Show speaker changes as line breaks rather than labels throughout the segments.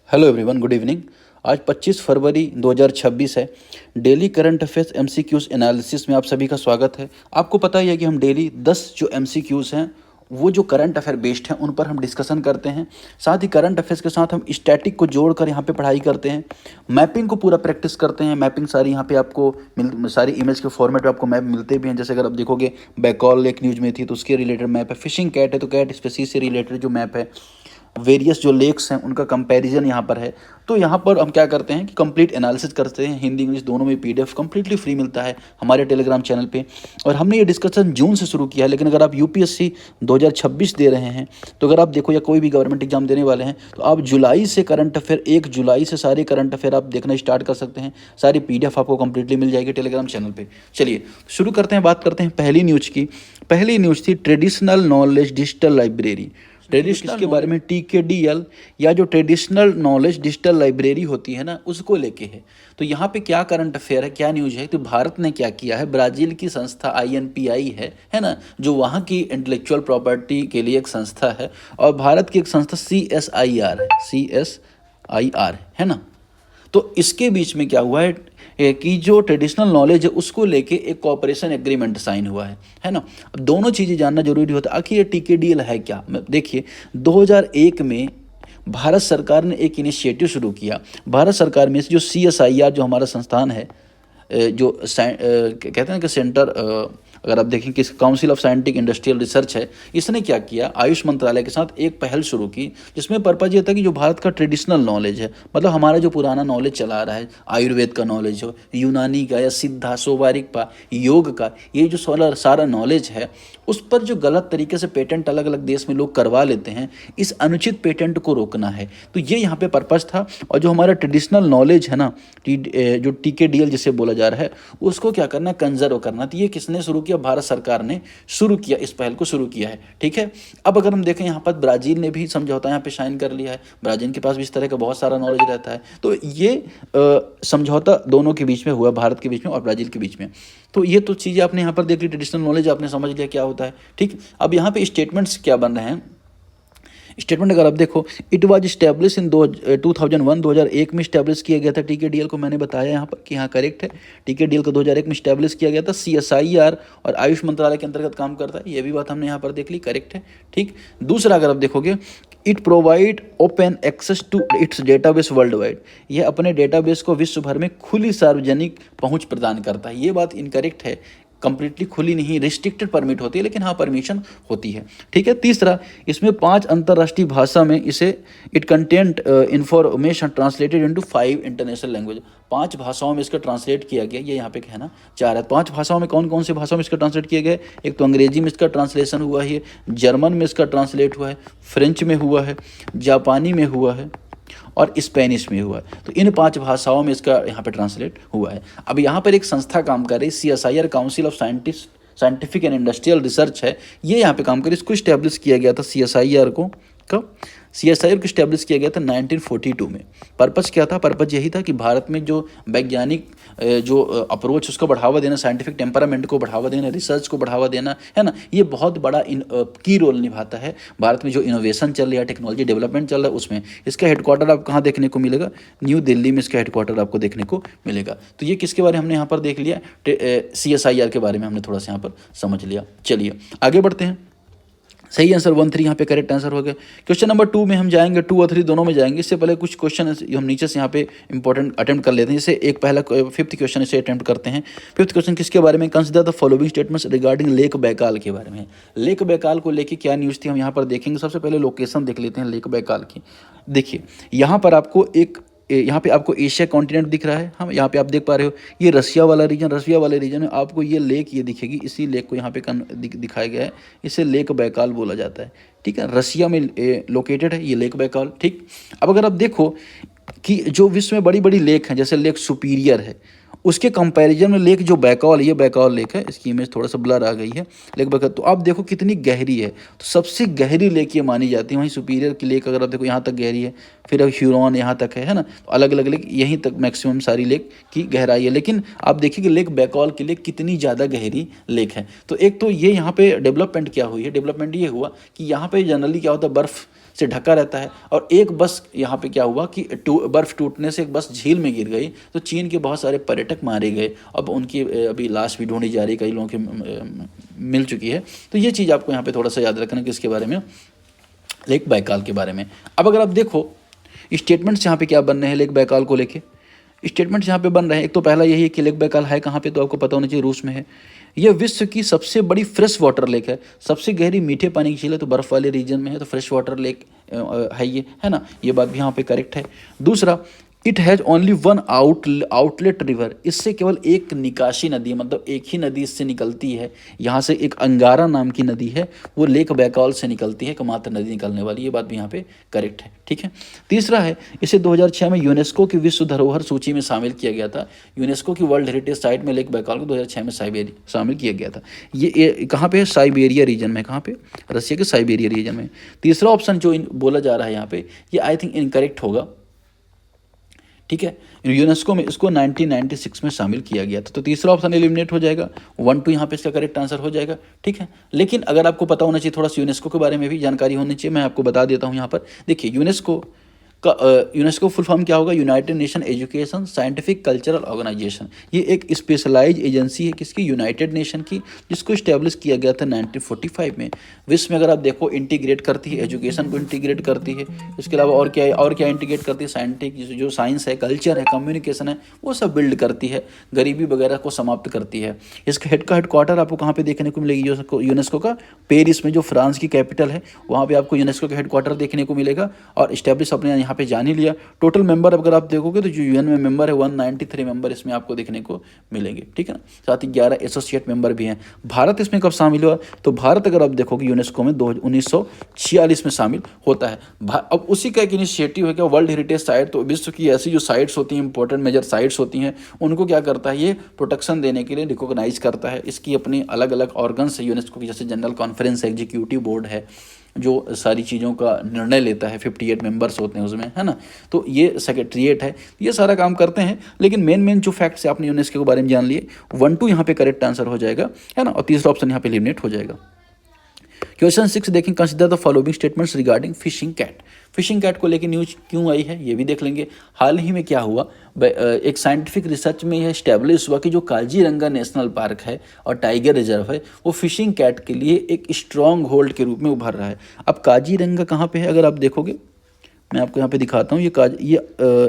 Hello everyone, good evening. आज 25 फरवरी 2026 है। Daily current affairs MCQs analysis में आप सभी का स्वागत है। आपको पता ही है कि हम डेली 10 जो एमसीक्यूज़ हैं वो जो करंट अफेयर बेस्ड हैं उन पर हम डिस्कशन करते हैं। साथ ही करंट अफेयर्स के साथ हम स्टैटिक को जोड़कर यहाँ पे पढ़ाई करते हैं। मैपिंग को पूरा प्रैक्टिस करते हैं। मैपिंग सारी यहाँ पे आपको सारी इमेज के फॉर्मेट में आपको मैप मिलते भी हैं। जैसे अगर आप देखोगे बैकॉल एक न्यूज़ में थी तो उसके रिलेटेड मैप है। फिशिंग कैट है तो कैट स्पीसीज से रिलेटेड जो मैप है। वेरियस जो लेक्स हैं उनका कंपैरिजन यहाँ पर है। तो यहाँ पर हम क्या करते हैं कि कंप्लीट एनालिसिस करते हैं। हिंदी इंग्लिश दोनों में पीडीएफ कंप्लीटली फ्री मिलता है हमारे टेलीग्राम चैनल पे। और हमने ये डिस्कशन जून से शुरू किया है, लेकिन अगर आप यूपीएससी 2026 दे रहे हैं तो अगर आप देखो या कोई भी गवर्नमेंट एग्जाम देने वाले हैं तो आप जुलाई से करंट अफेयर 1 जुलाई से सारे करंट अफेयर आप देखना स्टार्ट कर सकते हैं। सारी पीडीएफ आपको कंप्लीटली मिल जाएगी टेलीग्राम चैनल पर। चलिए शुरू करते हैं, बात करते हैं पहली न्यूज़ की। पहली न्यूज़ थी traditional knowledge digital library. Traditional के बारे में टीकेडीएल या जो ट्रेडिशनल नॉलेज डिजिटल लाइब्रेरी होती है ना उसको लेके है। तो यहाँ पे क्या करंट अफेयर है, क्या न्यूज़ है, तो भारत ने क्या किया है, ब्राज़ील की संस्था आईएनपीआई है ना, जो वहाँ की इंटेलेक्चुअल प्रॉपर्टी के लिए एक संस्था है, और भारत की एक संस्था सीएसआईआर है, सीएसआईआर है ना। तो इसके बीच में क्या हुआ है कि जो ट्रेडिशनल नॉलेज है उसको लेके एक कोऑपरेशन एग्रीमेंट साइन हुआ है ना। अब दोनों चीज़ें जानना जरूरी होता है। आखिर ये टीकेडीएल है क्या। देखिए 2001 में भारत सरकार ने एक इनिशिएटिव शुरू किया। भारत सरकार में से जो सीएसआईआर जो हमारा संस्थान है, जो कहते हैं कि सेंटर, अगर आप देखें कि council of scientific industrial research है, इसने क्या किया, आयुष मंत्रालय के साथ एक पहल शुरू की जिसमें पर्पज ये था कि जो भारत का ट्रेडिशनल नॉलेज है, मतलब हमारा जो पुराना नॉलेज चला आ रहा है, आयुर्वेद का नॉलेज हो, यूनानी का या सिद्धा सोवारिक का, योग का, ये जो सारा नॉलेज है उस पर जो गलत तरीके से पेटेंट अलग अलग देश में लोग करवा लेते हैं, इस अनुचित पेटेंट को रोकना है। तो ये यहाँ पे पर्पस था। और जो हमारा ट्रेडिशनल नॉलेज है ना, जो टीकेडीएल जिसे बोला जा रहा है, उसको क्या करना है, कंजर्व करना। तो ये किसने शुरू किया, भारत सरकार ने शुरू किया, इस पहल को शुरू किया है। ठीक है। अब अगर हम देखें यहाँ पर ब्राज़ील ने भी समझौता यहाँ पे साइन कर लिया है। ब्राज़ील के पास भी इस तरह का बहुत सारा नॉलेज रहता है। तो ये समझौता दोनों के बीच में हुआ, भारत के बीच में और ब्राज़ील के बीच में। तो ये तो चीज़ें आपने यहाँ पर देख ली, ट्रेडिशनल नॉलेज आपने समझ लिया क्या होता है। ठीक। अब यहाँ पे स्टेटमेंट्स क्या बन रहे हैं। स्टेटमेंट अगर आप देखो, इट वाज स्टैब्लिश इन 2001 में स्टैब्लिश किया गया था टीकेडीएल को। मैंने बताया यहाँ पर कि हाँ करेक्ट है, टीकेडीएल को 2001 में स्टैब्लिश किया गया था। सीएसआईआर और आयुष मंत्रालय के अंतर्गत काम करता है, ये भी बात हमने यहाँ पर देख ली, करेक्ट है। ठीक। दूसरा अगर आप देखोगे, it provide open access to its database world wide, यह अपने डेटाबेस को विश्व भर में खुली सार्वजनिक पहुंच प्रदान करता है। ये बात इनकरेक्ट है, कंप्लीटली खुली नहीं, रिस्ट्रिक्टेड परमिट होती है, लेकिन हाँ परमिशन होती है। ठीक है। तीसरा, इसमें 5 अंतर्राष्ट्रीय भाषा में इसे it content information translated into 5 international language, 5 भाषाओं में इसका ट्रांसलेट किया गया। ये यहाँ पे कहना चाह रहा है 5 भाषाओं में, कौन कौन सी भाषाओं में इसका ट्रांसलेट किया गया है। एक तो अंग्रेजी में इसका ट्रांसलेशन हुआ है, जर्मन में इसका ट्रांसलेट हुआ है, फ्रेंच में हुआ है, जापानी में हुआ है और स्पेनिश में हुआ है। तो इन 5 भाषाओं में इसका यहाँ पे ट्रांसलेट हुआ है। अब यहाँ पर एक संस्था काम कर रही है, CSIR council of scientific and industrial research है, ये यहाँ पे काम कर रही है। इसको इस्टेब्लिश किया गया था सीएसआईआर को, कब, सीएसआईआर को इस्टेब्लिश किया गया था 1942 में। पर्पज़ क्या था, पर्पज़ यही था कि भारत में जो वैज्ञानिक जो अप्रोच उसको बढ़ावा देना, साइंटिफिक टेम्परामेंट को बढ़ावा देना, रिसर्च को बढ़ावा देना, है ना, ये बहुत बड़ा की रोल निभाता है भारत में। जो इनोवेशन चल रहा है, टेक्नोलॉजी डेवलपमेंट चल रहा है, उसमें इसका हेडक्वार्टर आप कहाँ देखने को मिलेगा, न्यू दिल्ली में इसका हेडक्वार्टर आपको देखने को मिलेगा। तो ये किसके बारे में हमने यहाँ पर देख लिया, सीएसआईआर के बारे में हमने थोड़ा सा यहाँ पर समझ लिया। चलिए आगे बढ़ते हैं। सही आंसर 1 3 यहाँ पे करेक्ट आंसर हो गया। क्वेश्चन नंबर 2 में हम जाएंगे, 2 और 3 दोनों में जाएंगे। इससे पहले कुछ क्वेश्चन हम नीचे से यहाँ पे इंपॉर्टेंट अटेम्प्ट कर लेते हैं। जैसे एक पहला 5th क्वेश्चन इसे अटेम्प्ट करते हैं। 5th क्वेश्चन किसके बारे में, consider the following statements regarding lake Baikal के बारे में। लेक बैकाल को लेके क्या न्यूज़ थी हम यहाँ पर देखेंगे। सबसे पहले लोकेशन देख लेते हैं लेक बैकाल की। देखिए यहाँ पर आपको यहाँ पे आपको एशिया कॉन्टिनेंट दिख रहा है, हम यहाँ पे आप देख पा रहे हो, ये रसिया वाला रीजन है। आपको ये लेक ये दिखेगी, इसी लेक को यहाँ पे दिखाया गया है, इसे लेक बैकाल बोला जाता है। ठीक है, रसिया में लोकेटेड है ये लेक बैकाल। ठीक। अब अगर आप देखो कि जो विश्व में बड़ी बड़ी लेक हैं, जैसे लेक सुपीरियर है, उसके कंपैरिजन में लेक जो बैकाल, ये बैकाल लेक है, इसकी इमेज थोड़ा सा ब्लर आ गई है, लेक बैकाल, तो आप देखो कितनी गहरी है। तो सबसे गहरी लेक ये मानी जाती है। वहीं सुपीरियर की लेक अगर आप देखो यहाँ तक गहरी है, फिर अब ह्यूरॉन यहाँ तक है ना, तो अलग अलग लेक यहीं तक मैक्सिमम सारी लेक की गहराई है। लेकिन आप देखिए कि लेक बैकाल की लेक कितनी ज़्यादा गहरी लेक है। तो एक तो ये यहाँ पे डेवलपमेंट क्या हुई है, डेवलपमेंट ये हुआ कि यहाँ पे जनरली क्या होता है, बर्फ़ से ढका रहता है। और एक बस यहाँ पे क्या हुआ कि बर्फ़ टूटने से एक बस झील में गिर गई, तो चीन के बहुत सारे पर्यटक मारे गए। अब उनकी अभी लाश भी ढूंढी जा रही है, कई लोगों की मिल चुकी है। तो ये चीज़ आपको यहाँ पे थोड़ा सा याद रखना कि इसके बारे में, लेक बाइकाल के बारे में। अब अगर आप देखो स्टेटमेंट्स यहाँ पे क्या बन रहे हैं लेक बाइकाल को लेके, स्टेटमेंट्स यहाँ पे बन रहे हैं। एक तो पहला यही है कि लेक बाइकाल है कहाँ पे, तो आपको पता होना चाहिए रूस में है। यह विश्व की सबसे बड़ी फ्रेश वाटर लेक है, सबसे गहरी मीठे पानी की झील है, तो बर्फ़ वाले रीजन में है, तो फ्रेश वाटर लेक है ये, है ना, ये बात भी यहाँ पे करेक्ट है। दूसरा, it has only one outlet river, इससे केवल एक निकासी नदी, मतलब एक ही नदी इससे निकलती है, यहाँ से एक अंगारा नाम की नदी है, वो लेक बैकाल से निकलती है, एकमात्र नदी निकलने वाली, ये बात भी यहाँ पे करेक्ट है, ठीक है। तीसरा है, इसे 2006 में यूनेस्को की विश्व धरोहर सूची में शामिल किया गया था। यूनेस्को की वर्ल्ड हेरिटेज साइट में लेक बैकाल को 2006 में शामिल किया गया था। ये कहाँ पे है, साइबेरिया रीजन में, कहाँ पे, रसिया के साइबेरिया रीजन में। तीसरा ऑप्शन जो बोला जा रहा है यहाँ पे, ये आई थिंक इनकरेक्ट होगा, ठीक है। यूनेस्को में इसको 1996 में शामिल किया गया था, तो तीसरा ऑप्शन एलिमिनेट हो जाएगा। 1-2 यहाँ पे इसका करेक्ट आंसर हो जाएगा, ठीक है। लेकिन अगर आपको पता होना चाहिए थोड़ा सा यूनेस्को के बारे में भी जानकारी होनी चाहिए, मैं आपको बता देता हूँ यहाँ पर। देखिए यूनेस्को फुल फॉर्म क्या होगा, United Nation Education Scientific Cultural Organisation. ये एक स्पेशलाइज एजेंसी है किसकी, यूनाइटेड नेशन की, जिसको इस्टेब्लिश किया गया था 1945 में। विश्व में अगर आप देखो इंटीग्रेट करती है, एजुकेशन को इंटीग्रेट करती है, इसके अलावा और क्या इंटीग्रेट करती है, साइंटिफिक जो साइंस है, कल्चर है, कम्युनिकेशन है, वो सब बिल्ड करती है, गरीबी वगैरह को समाप्त करती है। इसका हेडक्वार्टर आपको कहाँ पे देखने को मिलेगी, यूनेस्को का पेरिस में, जो फ्रांस की कैपिटल है, वहाँ पे आपको यूनेस्को का हेडक्वार्टर देखने को मिलेगा। और इस्टेब्लिश अपने यहाँ पे जान ही लिया। टोटल मेंबर अगर आप देखोगे तो जो यूएन में मेंबर है 193 मेंबर इसमें आपको देखने को मिलेंगे, ठीक है ना। साथ ही 11 एसोसिएट मेंबर भी हैं। भारत इसमें कब शामिल हुआ, तो भारत अगर आप देखोगे यूनेस्को में 1946 में शामिल होता है। अब उसी का एक इनिशिएटिव है क्या, वर्ल्ड हेरिटेज साइट, तो विश्व की ऐसी जो साइट्स होती हैं, इंपॉर्टेंट मेजर साइट्स होती हैं, उनको क्या करता है, ये प्रोटेक्शन देने के लिए रिकॉग्नाइज करता है। इसकी अपनी अलग अलग ऑर्गन्स है यूनेस्को की, जैसे जनरल कॉन्फ्रेंस है, एग्जीक्यूटिव बोर्ड है, जो सारी चीज़ों का निर्णय लेता है, 58 मेंबर्स होते हैं उसमें, है ना। तो ये सेक्रेटरीट है, ये सारा काम करते हैं। लेकिन मेन जो फैक्ट्स है आपने यूनेस्को के बारे में जान लिए। 1-2 यहाँ पे करेक्ट आंसर हो जाएगा, है ना, और तीसरा ऑप्शन यहाँ पे एलिमिनेट हो जाएगा। क्वेश्चन 6 देखें, consider the following statements regarding fishing cat. Fishing cat को लेकर न्यूज क्यों आई है ये भी देख लेंगे। हाल ही में क्या हुआ, एक साइंटिफिक रिसर्च में यह स्टैब्लिश हुआ कि जो काजीरंगा नेशनल पार्क है और टाइगर रिजर्व है, वो फिशिंग कैट के लिए एक स्ट्रॉन्ग होल्ड के रूप में उभर रहा है। अब काजीरंगा कहाँ पे है, अगर आप देखोगे, मैं आपको यहाँ पे दिखाता हूँ, ये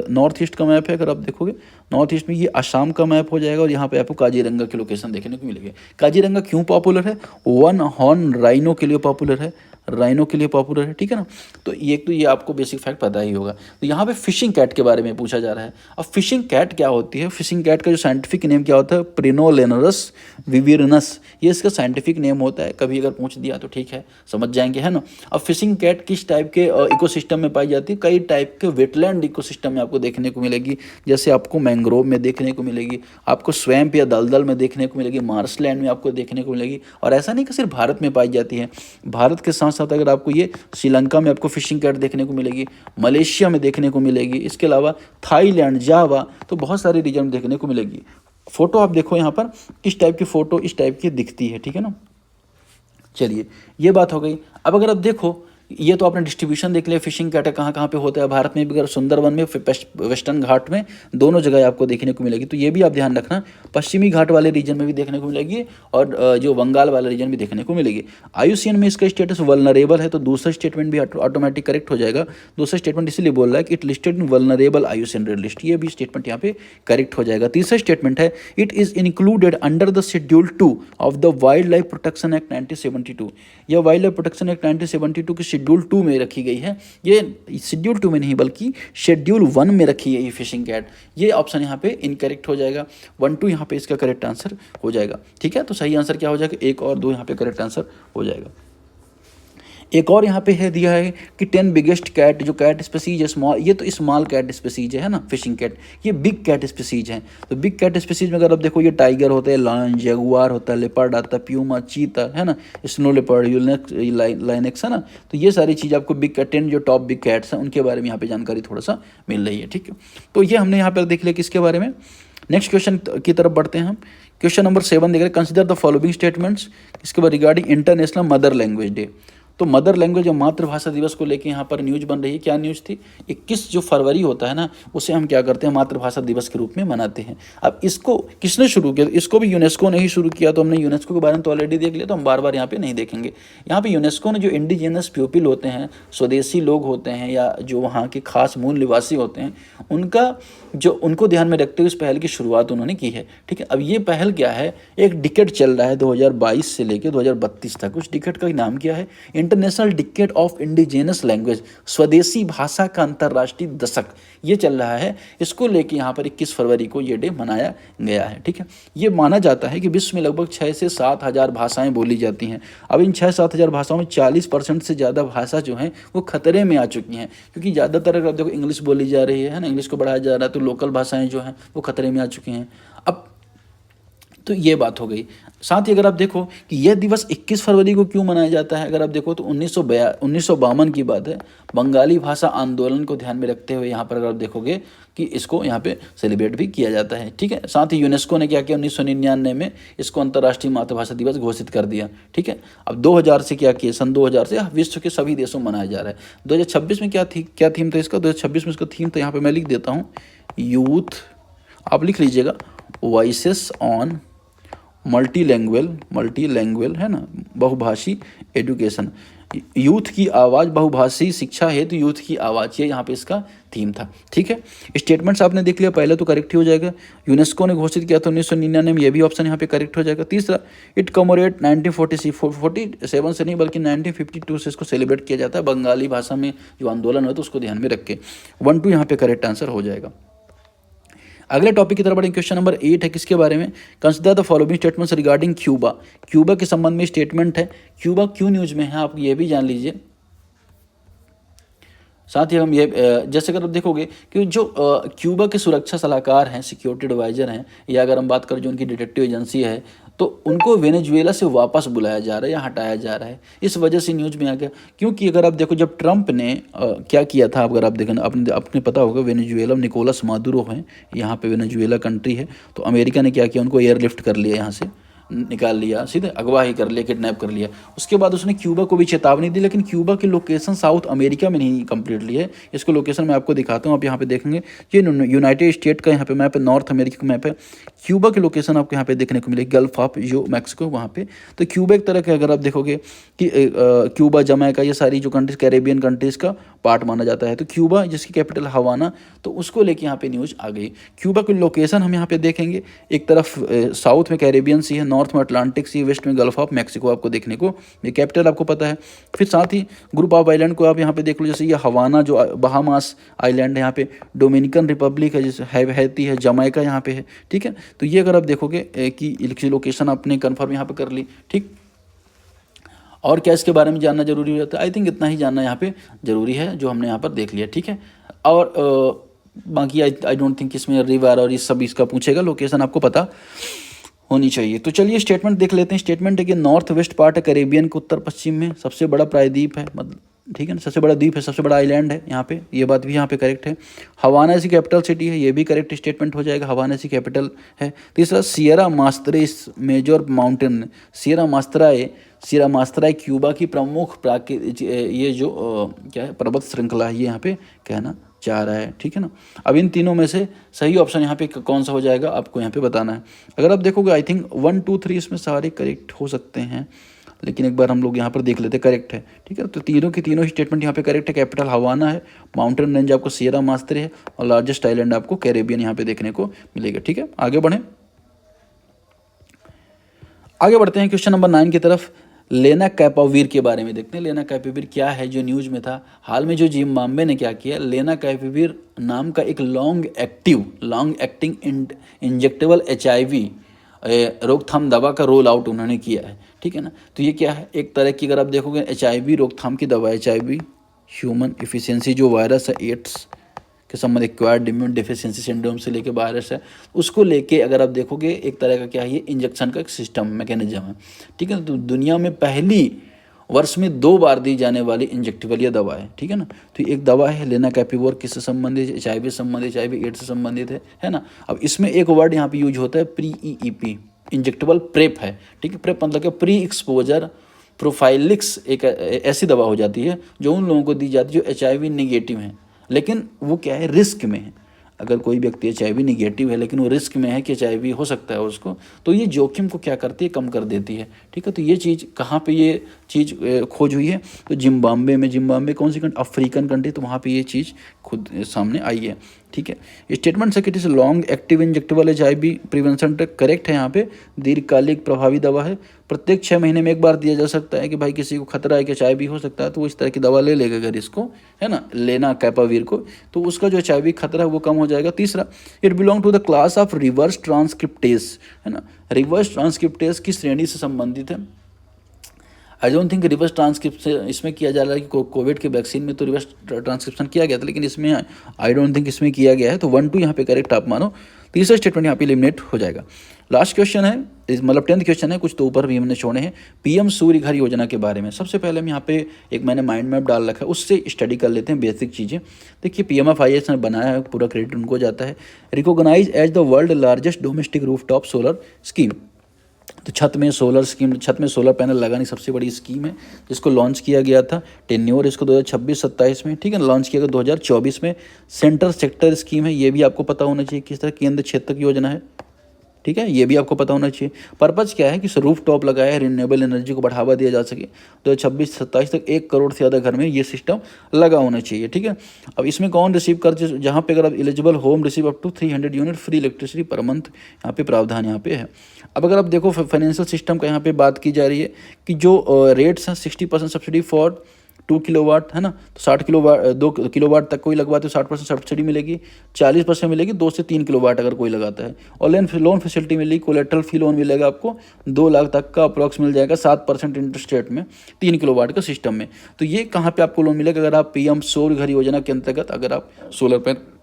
नॉर्थ ईस्ट का मैप है। अगर आप देखोगे नॉर्थ ईस्ट में ये असम का मैप हो जाएगा, और यहाँ पे आपको काजीरंगा की लोकेशन देखने को मिलेगी। काजीरंगा क्यों पॉपुलर है, वन हॉर्न राइनो के लिए पॉपुलर है, राइनो के लिए पॉपुलर है, ठीक है ना। तो ये आपको बेसिक फैक्ट पता ही होगा। तो यहाँ पे फिशिंग कैट के बारे में पूछा जा रहा है। अब फिशिंग कैट क्या होती है, फिशिंग कैट का जो साइंटिफिक नेम क्या होता है, प्रिनोलेनरस विविरनस, ये इसका साइंटिफिक नेम होता है। कभी अगर पूछ दिया तो ठीक है, समझ जाएंगे, है ना। अब फिशिंग कैट किस टाइप के इकोसिस्टम में पाई जाती है, कई टाइप के वेटलैंड इकोसिस्टम में आपको देखने को मिलेगी। जैसे आपको मैंग्रोव में देखने को मिलेगी, आपको स्वैम्प या दलदल में देखने को मिलेगी, मार्शलैंड में आपको देखने को मिलेगी। और ऐसा नहीं कि सिर्फ भारत में पाई जाती है, भारत के साथ साथ अगर आपको ये श्रीलंका में आपको फिशिंग कैट देखने को मिलेगी, मलेशिया में देखने को मिलेगी, इसके अलावा थाईलैंड, जावा, तो बहुत सारे रीजन में देखने को मिलेगी। फोटो आप देखो यहाँ पर, इस टाइप की फोटो इस टाइप की दिखती है, ठीक है ना। चलिए ये बात हो गई। अब अगर आप देखो, ये तो आपने डिस्ट्रीब्यूशन देख लिया, फिशिंग कैट कहाँ कहाँ पे होता है भारत में भी, अगर सुंदरवन में, वेस्टर्न घाट में, दोनों जगह आपको देखने को मिलेगी। तो ये भी आप ध्यान रखना, पश्चिमी घाट वाले रीजन में भी देखने को मिलेगी, और जो बंगाल वाला रीजन भी देखने को मिलेगी। IUCN में इसका स्टेटस वल्नरेबल है, तो दूसरा स्टेटमेंट भी ऑटोमेटिक करेक्ट हो जाएगा। दूसरा स्टेटमेंट इसलिए बोल रहा है कि it listed in vulnerable IUCN red list, ये भी स्टेटमेंट यहाँ पे करेक्ट हो जाएगा। तीसरा स्टेटमेंट है, it is included under the schedule 2 of the wild life protection act 1972। यह वाइल्ड लाइफ प्रोटेक्शन एक्ट 1972 के शेड्यूल 2 में रखी गई है। ये शेड्यूल 2 में नहीं बल्कि शेड्यूल 1 में रखी है ये फिशिंग कैट। ये ऑप्शन यहाँ पे इनकरेक्ट हो जाएगा। 1-2 यहाँ पे इसका करेक्ट आंसर हो जाएगा, ठीक है। तो सही आंसर क्या हो जाएगा, 1 और 2 यहाँ पे करेक्ट आंसर हो जाएगा। एक और यहाँ पे है दिया है कि 10 बिगेस्ट कैट, जो कैट स्पीसीज है स्मॉल, ये तो स्मॉल कैट स्पीसीज है ना फिशिंग कैट, ये बिग कैट स्पीसीज हैं। तो बिग कैट स्पीसीज में अगर आप देखो, ये टाइगर होता है, लायन, जगुआर होता है, लेपर्ड आता है, प्यूमा, चीता, है ना, स्नो लेपर्ड, लाइनेक्स, है ना। तो ये सारी चीज़ आपको बिग कैट, 10 जो टॉप बिग कैट्स हैं उनके बारे में यहाँ पे जानकारी थोड़ा सा मिल रही है, ठीक है। तो ये हमने यहाँ पर देख लिया किसके बारे में। नेक्स्ट क्वेश्चन की तरफ बढ़ते हैं हम। क्वेश्चन नंबर 7 देख रहे हैं, कंसिडर द फॉलोइंग स्टेटमेंट्स, इसके बाद regarding international mother language day. तो मदर लैंग्वेज या मातृभाषा दिवस को लेके यहाँ पर न्यूज बन रही है। क्या न्यूज थी? 21 जो फरवरी होता है ना, उसे हम क्या करते हैं, मातृभाषा दिवस के रूप में मनाते हैं। अब इसको किसने शुरू किया? इसको भी यूनेस्को ने ही शुरू किया। तो हमने यूनेस्को के बारे में तो ऑलरेडी देख लिया, तो हम बार बार यहाँ पे नहीं देखेंगे। यहाँ पे यूनेस्को ने जो इंडिजिनस पीपल होते हैं, स्वदेशी लोग होते हैं, या जो वहाँ के खास मूल निवासी होते हैं, उनको ध्यान में रखते हुए इस पहल की शुरुआत उन्होंने की है। ठीक है, अब ये पहल क्या है, एक डिकेड चल रहा है 2022 से लेकर 2032 तक। उस डिकेड का नाम क्या है? International decade of indigenous language, स्वदेशी भाषा का अंतर्राष्ट्रीय दशक, ये चल रहा है। इसको लेके यहाँ पर 21 फरवरी को ये डे मनाया गया है। ठीक है, ये माना जाता है कि विश्व में लगभग 6 से 7 हज़ार भाषाएं बोली जाती हैं। अब इन 6-7 हज़ार भाषाओं में 40% से ज़्यादा भाषा जो हैं वो खतरे में आ चुकी हैं, क्योंकि ज़्यादातर अगर आप देखो इंग्लिश बोली जा रही है ना, इंग्लिश को बढ़ाया जा रहा है, तो लोकल भाषाएं जो हैं वो खतरे में आ चुकी हैं। अब तो ये बात हो गई। साथ ही अगर आप देखो कि यह दिवस 21 फरवरी को क्यों मनाया जाता है, अगर आप देखो तो 1952 की बात है। बंगाली भाषा आंदोलन को ध्यान में रखते हुए यहाँ पर अगर आप देखोगे कि इसको यहाँ पे सेलिब्रेट भी किया जाता है। ठीक है, साथ ही यूनेस्को ने क्या किया, 1999 में इसको अंतर्राष्ट्रीय मातृभाषा दिवस घोषित कर दिया। ठीक है, अब 2000 से क्या किया, सन 2000 से विश्व के सभी देशों में मनाया जा रहा है। 2026 में क्या थीम था इसका? 2026 में इसका थीम था, यहाँ पर मैं लिख देता हूँ, यूथ, आप लिख लीजिएगा, वॉइसेस ऑन मल्टीलैंग्वेल है ना, बहुभाषी एजुकेशन, यूथ की आवाज़, बहुभाषी शिक्षा हेतु यूथ की आवाज़, ये यहाँ पे इसका थीम था। ठीक है, स्टेटमेंट्स आपने देख लिया, पहले तो करेक्ट ही हो जाएगा। यूनेस्को ने घोषित किया था 1999 में, ये भी ऑप्शन यहाँ पे करेक्ट हो जाएगा। तीसरा, इट कमोरेट 1947 से नहीं बल्कि 1952 से इसको सेलिब्रेट किया जाता है, बंगाली भाषा में जो आंदोलन होता है उसको ध्यान में रख के। 1-2 यहाँ पे करेक्ट आंसर हो जाएगा। अगले टॉपिक की तरफ बढ़ें। क्वेश्चन नंबर 8 है, किसके बारे में? Consider the following statements regarding Cuba. Cuba के संबंध में स्टेटमेंट है। क्यूबा क्यों न्यूज में है, आप ये भी जान लीजिए। साथ ही हम ये जैसे अगर आप देखोगे कि जो क्यूबा के सुरक्षा सलाहकार हैं, सिक्योरिटी एडवाइजर हैं, या अगर हम बात करें जो उनकी डिटेक्टिव एजेंसी है, तो उनको वेनेजुएला से वापस बुलाया जा रहा है या हटाया जा रहा है। इस वजह से न्यूज़ में आ गया, क्योंकि अगर आप देखो जब ट्रंप ने क्या किया था, अगर आप देखें, अपने पता होगा, वेनेजुएला में निकोलस मादुरो हैं, यहाँ पे वेनेजुएला कंट्री है, तो अमेरिका ने क्या किया, उनको एयरलिफ्ट कर लिया, यहाँ से निकाल लिया, सीधे अगवा ही कर लिया, किडनैप कर लिया। उसके बाद उसने क्यूबा को भी चेतावनी दी, लेकिन क्यूबा की लोकेशन साउथ अमेरिका में नहीं कंप्लीटली है। इसको लोकेशन मैं आपको दिखाता हूँ, आप यहाँ पे देखेंगे ये यूनाइटेड स्टेट का यहाँ पे मैप है, नॉर्थ अमेरिका का मैप है। क्यूबा की लोकेशन आपको यहाँ पे देखने को मिलेगी, गल्फ ऑफ जो मैक्सिको वहाँ पे। तो क्यूबा एक तरह के, अगर आप देखोगे कि क्यूबा, जमैका, ये सारी जो कंट्रीज कैरेबियन कंट्रीज का पार्ट माना जाता है। तो क्यूबा जिसकी कैपिटल हवाना, तो उसको लेके यहाँ पे न्यूज़ आ गई। क्यूबा की लोकेशन हम यहाँ पे देखेंगे, एक तरफ साउथ में कैरेबियन सी है, नॉर्थ में अटलांटिक सी, वेस्ट में गल्फ ऑफ मैक्सिको आपको देखने को, ये कैपिटल आपको पता है। फिर साथ ही ग्रुप ऑफ आइलैंड को आप यहाँ पे देख लो, जैसे ये हवाना जो बहामास आइलैंड है, यहाँ पे डोमिनिकन रिपब्लिक है, जैसे हैती है, जमैका यहाँ पे है। ठीक है, तो ये अगर आप देखोगे कि लोकेशन आपने कन्फर्म यहाँ पे कर ली। ठीक, और क्या इसके बारे में जानना जरूरी हो जाता है? आई थिंक इतना ही जानना यहाँ पे जरूरी है जो हमने यहाँ पर देख लिया। ठीक है, और बाकी आई डोंट थिंक इसमें रिवर और इस सब इसका पूछेगा, लोकेशन आपको पता होनी चाहिए। तो चलिए स्टेटमेंट देख लेते हैं। स्टेटमेंट है कि नॉर्थ वेस्ट पार्ट है कैरेबियन के उत्तर पश्चिम में, सबसे बड़ा प्रायद्वीप है, मतलब ठीक है ना, सबसे बड़ा द्वीप है, सबसे बड़ा आइलैंड है यहाँ पे, ये बात भी यहाँ पे करेक्ट है। हवाना ऐसी कैपिटल सिटी है, ये भी करेक्ट स्टेटमेंट हो जाएगा, हवाना ऐसी कैपिटल है। तीसरा, Sierra Maestra major mountain, Sierra Maestra Cuba की प्रमुख ये जो क्या है, पर्वत श्रृंखला है, ये यहाँ पे कहना चाह रहा है। ठीक है ना, अब इन तीनों में से सही ऑप्शन यहाँ पे कौन सा हो जाएगा आपको यहाँ पे बताना है। अगर आप देखोगे आई थिंक 1, 2, 3 इसमें सारे करेक्ट हो सकते हैं, लेकिन एक बार हम लोग यहाँ पर देख लेते, करेक्ट है। ठीक है, तो तीनों की तीनों स्टेटमेंट यहाँ पे करेक्ट है। कैपिटल हवाना है, माउंटेन रेंज आपको सियरा मास्त्रे है, और लार्जेस्ट आइलैंड आपको कैरेबियन यहाँ पे देखने को मिलेगा। ठीक है, आगे बढ़ें, आगे बढ़ते हैं क्वेश्चन नंबर 9 की तरफ। लेना कैपावीर के बारे में देखते हैं। लेना कैपावीर क्या है, जो न्यूज़ में था हाल में, जो जिम्बाब्वे ने क्या किया, लेना कैपावीर नाम का एक लॉन्ग एक्टिंग इंजेक्टेबल HIV रोकथाम दवा का रोल आउट उन्होंने किया है। ठीक है ना, तो ये क्या है, एक तरह की अगर आप देखोगे HIV रोकथाम की दवा, HIV ह्यूमन एफिशिएंसी जो वायरस है, एड्स के संबंध एक्वायर्ड इम्यून डेफिशिएंसी सिंड्रोम से लेके वायरस है, उसको लेके अगर आप देखोगे एक तरह का क्या है, ये इंजेक्शन का एक सिस्टम मैकेनिज्म है। ठीक है, तो दुनिया में पहली वर्ष में 2 बार दी जाने वाली इंजेक्टेबल ये दवा है। ठीक है ना, तो एक दवा है लेना कैपावीर, किससे संबंधित, HIV संबंधित, HIV एड्स से संबंधित है ना। अब इसमें एक वर्ड यहाँ पे यूज होता है, PrEP, इंजेक्टेबल प्रेप है। ठीक है, प्रेप मतलब क्या, प्री एक्सपोजर प्रोफाइलिक्स एक ऐसी दवा हो जाती है जो उन लोगों को दी जाती है जो HIV निगेटिव हैं, लेकिन वो क्या है, रिस्क में है। अगर कोई व्यक्ति HIV निगेटिव है लेकिन वो रिस्क में है कि HIV हो सकता है उसको, तो ये जोखिम को क्या करती है, कम कर देती है। ठीक है, तो ये चीज़ कहाँ पे ये चीज़ खोज हुई है, तो जिम्बाब्वे कौन सी कंट्री, अफ्रीकन कंट्री, तो वहाँ पे ये चीज़ खुद सामने आई है। ठीक है, स्टेटमेंट से it is long active injectable HIV prevention drug, correct है यहाँ पे, दीर्घकालिक प्रभावी दवा है, प्रत्येक 6 महीने में एक बार दिया जा सकता है कि भाई किसी को खतरा है कि HIV हो सकता है तो वो इस तरह की दवा ले लेगा, अगर इसको है ना लेना कैपावीर को, तो उसका जो HIV खतरा है वो कम हो जाएगा। तीसरा, it belong to the class of reverse transcriptase, है ना, रिवर्स ट्रांसक्रिप्टेस की श्रेणी से संबंधित है। I don't think reverse transcription इसमें किया जा रहा है कि कोविड के वैक्सीन में तो रिवर्स ट्रांसक्रिप्शन किया गया था, लेकिन इसमें आई डोंट थिंक इसमें किया गया है, तो 1 2 यहाँ पे करेक्ट आप मानो। तीसरा स्टेटमेंट यहाँ पे एलिमिनेट हो जाएगा। लास्ट क्वेश्चन है, मतलब 10th क्वेश्चन है, कुछ तो ऊपर भी हमने छोड़े हैं। PM सूर्य घर योजना के बारे में सबसे पहले हम यहाँ पे एक मैंने माइंड मैप डाल रखा है, उससे स्टडी कर लेते हैं बेसिक चीज़ें। देखिए PMFIS ने बनाया है, पूरा क्रेडिट उनको जाता है। Recognise as the world largest domestic rooftop solar scheme, तो छत में सोलर पैनल लगाने की सबसे बड़ी स्कीम है, जिसको लॉन्च किया गया था। टेन्योर इसको 2026-27 में, ठीक है, लॉन्च किया गया 2024 में। सेंटर सेक्टर स्कीम है, ये भी आपको पता होना चाहिए किस तरह केंद्र क्षेत्र की योजना है। ठीक है, ये भी आपको पता होना चाहिए। पर्पज़ क्या है कि रूफ टॉप लगाया है, रिन्यूएबल एनर्जी को बढ़ावा दिया जा सके। 2026-27 तक 1 करोड़ से ज़्यादा घर में ये सिस्टम लगा होना चाहिए। ठीक है, अब इसमें कौन रिसीव कर, जहाँ पे अगर आप eligible home receive up to 300 unit free electricity per month, यहाँ पे प्रावधान यहाँ पे है। अब अगर आप देखो फाइनेंशियल सिस्टम का यहाँ पे बात की जा रही है कि जो रेट्स हैं 60% सब्सिडी फॉर 2 किलोवाट, है ना, तो 2 किलोवाट तक कोई लगवाते तो 60% सब्सिडी मिलेगी, 40% मिलेगी 2 से 3 किलोवाट अगर कोई लगाता है। और लोन फैसिलिटी मिलेगी, कोलेट्रल फी लोन मिलेगा आपको 2 लाख तक का अप्रॉक्स मिल जाएगा, 7% इंटरेस्ट रेट में 3 किलोवाट का सिस्टम में। तो ये कहाँ पे आपको लोन मिलेगा, अगर आप PM सौर घर योजना के अंतर्गत अगर आप सोलर पैनल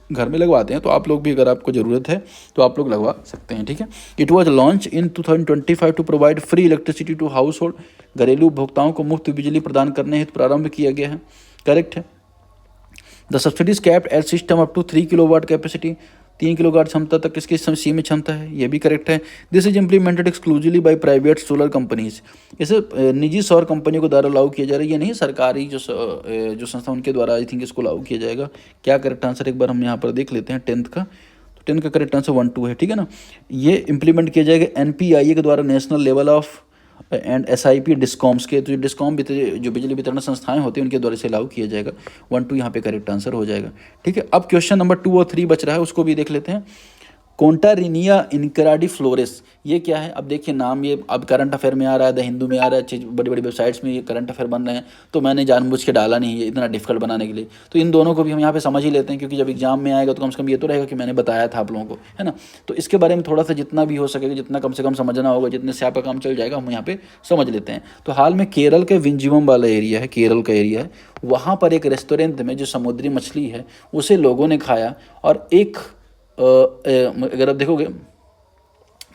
घर में लगवाते हैं, तो आप लोग भी अगर आपको ज़रूरत है तो आप लोग लगवा सकते हैं। ठीक है, it was launch in 2025 to provide free electricity to house hold, घरेलू उपभोक्ताओं को मुफ्त बिजली प्रदान करने हेतु प्रारंभ किया गया है। करेक्ट है। The subsidy's capped at system up to 3 kilowatt capacity, 3 kilowatt क्षमता तक इसकी सीमित क्षमता है, ये भी करेक्ट है। This is implemented exclusively by private solar companies, इसे निजी सौर कंपनियों को द्वारा लागू किया जा रहा है, ये नहीं सरकारी जो संस्था उनके द्वारा आई थिंक इसको लागू किया जाएगा। क्या करेक्ट आंसर एक बार हम यहाँ पर देख लेते हैं 10th का, तो 10th का करेक्ट आंसर 1 2 है। ठीक है ना, ये इंप्लीमेंट किया जाएगा NPIA के द्वारा, national level of and SIP discoms के, तो डिस्कॉम जो बिजली वितरण संस्थाएं होती हैं उनके द्वारा से लागू किया जाएगा। 1 2 यहाँ पे करेक्ट आंसर हो जाएगा। ठीक है, अब क्वेश्चन नंबर 2 और 3 बच रहा है, उसको भी देख लेते हैं। कॉन्टारिनिया इनकराडिफ्लोरेस, ये क्या है? अब देखिए नाम, ये अब करंट अफेयर में आ रहा है, द हिंदू में आ रहा है, चीज़ बड़ी बड़ी वेबसाइट्स में ये करंट अफेयर बन रहे हैं, तो मैंने जानबूझ के डाला नहीं है इतना डिफिकल्ट बनाने के लिए। तो इन दोनों को भी हम यहाँ पे समझ ही लेते हैं, क्योंकि जब एग्जाम में आएगा तो कम से कम ये तो रहेगा कि मैंने बताया था आप लोगों को, है ना। तो इसके बारे में थोड़ा सा जितना भी हो सकेगा, जितना कम से कम समझना होगा, जितने से आपका काम चल जाएगा, हम यहाँ पे समझ लेते हैं। तो हाल में केरल के विंजिवम वाला एरिया है, केरल का एरिया है, वहाँ पर एक रेस्टोरेंट में जो समुद्री मछली है उसे लोगों ने खाया, और एक अगर आप देखोगे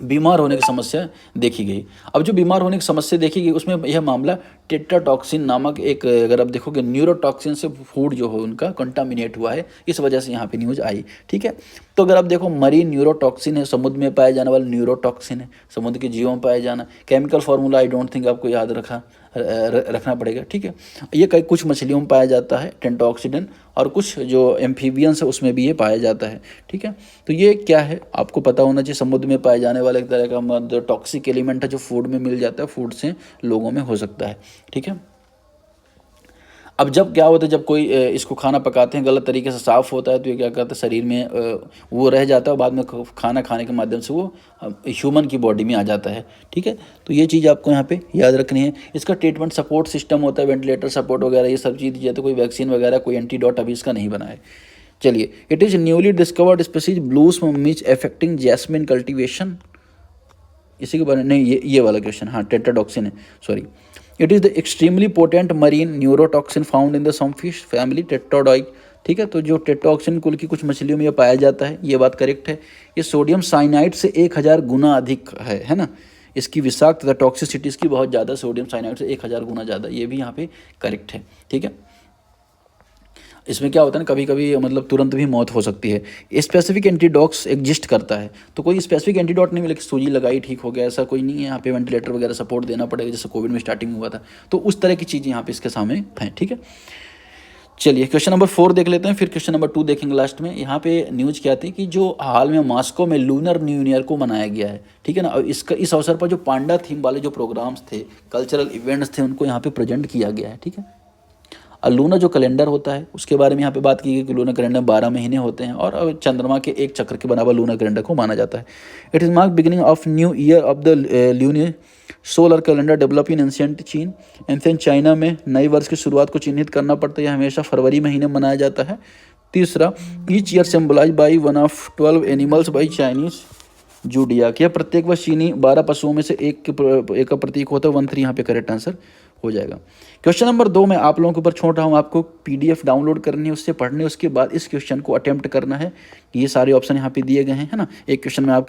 बीमार होने की समस्या देखी गई। अब जो बीमार होने की समस्या देखी गई उसमें यह मामला टेट्राटॉक्सिन नामक एक, अगर आप देखोगे न्यूरोटॉक्सिन से फूड जो हो उनका कंटामिनेट हुआ है, इस वजह से यहाँ पे न्यूज़ आई। ठीक है, तो अगर आप देखो मरीन न्यूरोटॉक्सिन है, समुद्र में पाया जाने वाला न्यूरोटॉक्सिन है, समुद्र के जीवों में पाया जाना। Chemical formula I don't think आपको याद रखना पड़ेगा। ठीक है, ये कई कुछ मछलियों में पाया जाता है टेंटॉक्सिडन, और कुछ जो एम्फीबियंस है उसमें भी ये पाया जाता है। ठीक है, तो ये क्या है आपको पता होना चाहिए, समुद्र में पाए जाने वाला एक तरह का टॉक्सिक एलिमेंट है जो फूड में मिल जाता है, फूड से लोगों में हो सकता है। ठीक है, अब जब क्या होता है, जब कोई इसको खाना पकाते हैं गलत तरीके से साफ़ होता है, तो ये क्या करता है शरीर में वो रह जाता है, और बाद में खाना खाने के माध्यम से वो ह्यूमन की बॉडी में आ जाता है। ठीक है, तो ये चीज़ आपको यहाँ पे याद रखनी है। इसका ट्रीटमेंट सपोर्ट सिस्टम होता है, वेंटिलेटर सपोर्ट वगैरह ये सब चीज़ दी जाती है, कोई वैक्सीन वगैरह कोई एंटीडोट अभी इसका नहीं बना है। चलिए, it is newly discovered species blossom midge affecting jasmine cultivation, इसी के बारे में नहीं, ये वाला क्वेश्चन, हाँ टेट्राटॉक्सिन है, sorry. It is the extremely potent marine neurotoxin found in the some fish family tetraodic. ठीक है, तो जो टेट्राटॉक्सिन कुल की कुछ मछलियों में ये पाया जाता है, ये बात करेक्ट है। ये सोडियम साइनाइड से 1000 गुना अधिक है ना। इसकी विषाक्त तथा टॉक्सिसिटी इसकी बहुत ज़्यादा, सोडियम साइनाइड से 1000 गुना ज़्यादा, ये भी यहाँ पे करेक्ट है। ठीक है, इसमें क्या होता है ना, कभी कभी मतलब तुरंत भी मौत हो सकती है। स्पेसिफिक एंटीडॉट्स एग्जिस्ट करता है, तो कोई स्पेसिफिक एंटीडॉट नहीं मिला कि सूजी लगाई ठीक हो गया, ऐसा कोई नहीं है। यहाँ पे वेंटिलेटर वगैरह सपोर्ट देना पड़ेगा, जैसे कोविड में स्टार्टिंग हुआ था, तो उस तरह की चीज़ें यहाँ पे इसके सामने हैं। ठीक है, चलिए क्वेश्चन नंबर 4 देख लेते हैं, फिर क्वेश्चन नंबर 2 देखेंगे लास्ट में। यहाँ पे न्यूज़ क्या थी कि जो हाल में मॉस्को में लूनर न्यू ईयर को मनाया गया है, ठीक है ना, और इसका इस अवसर पर जो पांडा थीम वाले जो प्रोग्राम्स थे, कल्चरल इवेंट्स थे, उनको यहाँ पे प्रेजेंट किया गया है। ठीक है, और लूना जो कैलेंडर होता है उसके बारे में यहाँ पे बात की गई कि लूना कैलेंडर 12 महीने होते हैं और चंद्रमा के एक चक्र के बना हुआ लूना कैलेंडर को माना जाता है। It is mark beginning of new year of the lunar solar calendar develop in ancient China. Ancient China में नए वर्ष की शुरुआत को चिन्हित करना पड़ता है, यह हमेशा फरवरी महीने मनाया जाता है। तीसरा, each year symbolize by one of 12 animals by Chinese zodiac, यह प्रत्येक वर्ष चीनी 12 पशुओं में से एक का प्रतीक होता है। 1-3 यहाँ पे करेक्ट आंसर हो जाएगा। क्वेश्चन नंबर 2 मैं आप लोगों के ऊपर छोड़ रहा हूँ, आपको पीडीएफ डाउनलोड करनी है, उससे पढ़ने, उसके बाद इस क्वेश्चन को अटेम्प्ट करना है। ये सारे ऑप्शन यहाँ पे दिए गए हैं, है ना। एक क्वेश्चन में आप